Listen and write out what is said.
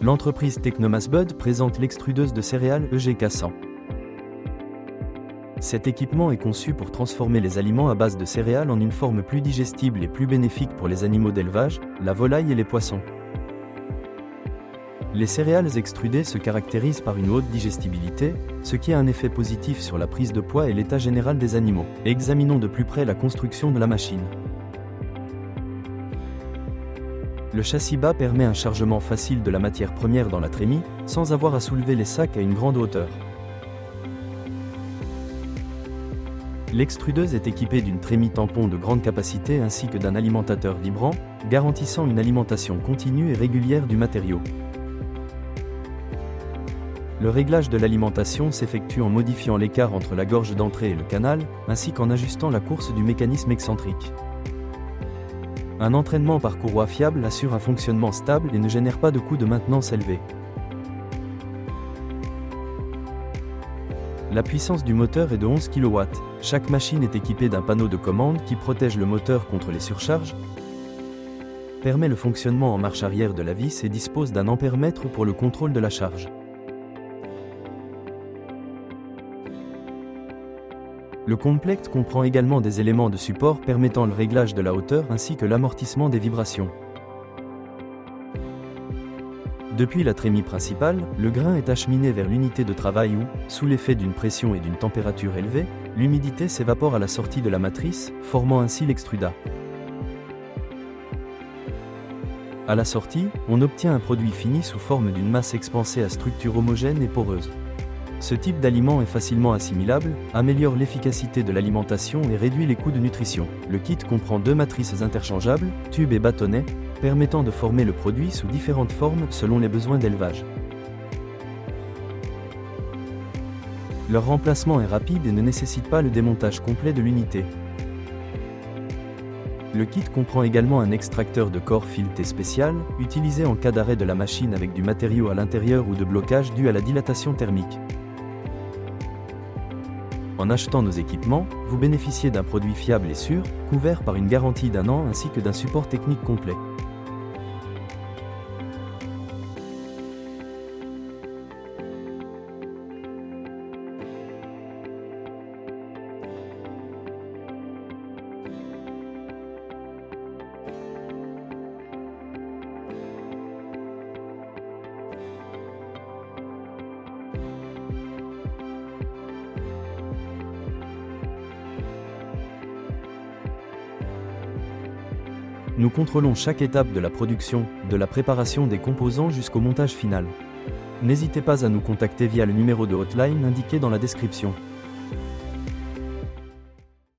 L'entreprise Technomasbud présente l'extrudeuse de céréales EGK100. Cet équipement est conçu pour transformer les aliments à base de céréales en une forme plus digestible et plus bénéfique pour les animaux d'élevage, la volaille et les poissons. Les céréales extrudées se caractérisent par une haute digestibilité, ce qui a un effet positif sur la prise de poids et l'état général des animaux. Examinons de plus près la construction de la machine. Le châssis bas permet un chargement facile de la matière première dans la trémie, sans avoir à soulever les sacs à une grande hauteur. L'extrudeuse est équipée d'une trémie tampon de grande capacité ainsi que d'un alimentateur vibrant, garantissant une alimentation continue et régulière du matériau. Le réglage de l'alimentation s'effectue en modifiant l'écart entre la gorge d'entrée et le canal, ainsi qu'en ajustant la course du mécanisme excentrique. Un entraînement par courroie fiable assure un fonctionnement stable et ne génère pas de coûts de maintenance élevés. La puissance du moteur est de 11 kW. Chaque machine est équipée d'un panneau de commande qui protège le moteur contre les surcharges, permet le fonctionnement en marche arrière de la vis et dispose d'un ampèremètre pour le contrôle de la charge. Le complexe comprend également des éléments de support permettant le réglage de la hauteur ainsi que l'amortissement des vibrations. Depuis la trémie principale, le grain est acheminé vers l'unité de travail où, sous l'effet d'une pression et d'une température élevée, l'humidité s'évapore à la sortie de la matrice, formant ainsi l'extrudat. À la sortie, on obtient un produit fini sous forme d'une masse expansée à structure homogène et poreuse. Ce type d'aliment est facilement assimilable, améliore l'efficacité de l'alimentation et réduit les coûts de nutrition. Le kit comprend 2 matrices interchangeables, tubes et bâtonnets, permettant de former le produit sous différentes formes selon les besoins d'élevage. Leur remplacement est rapide et ne nécessite pas le démontage complet de l'unité. Le kit comprend également un extracteur de corps fileté spécial, utilisé en cas d'arrêt de la machine avec du matériau à l'intérieur ou de blocage dû à la dilatation thermique. En achetant nos équipements, vous bénéficiez d'un produit fiable et sûr, couvert par une garantie d'1 an ainsi que d'un support technique complet. Nous contrôlons chaque étape de la production, de la préparation des composants jusqu'au montage final. N'hésitez pas à nous contacter via le numéro de hotline indiqué dans la description.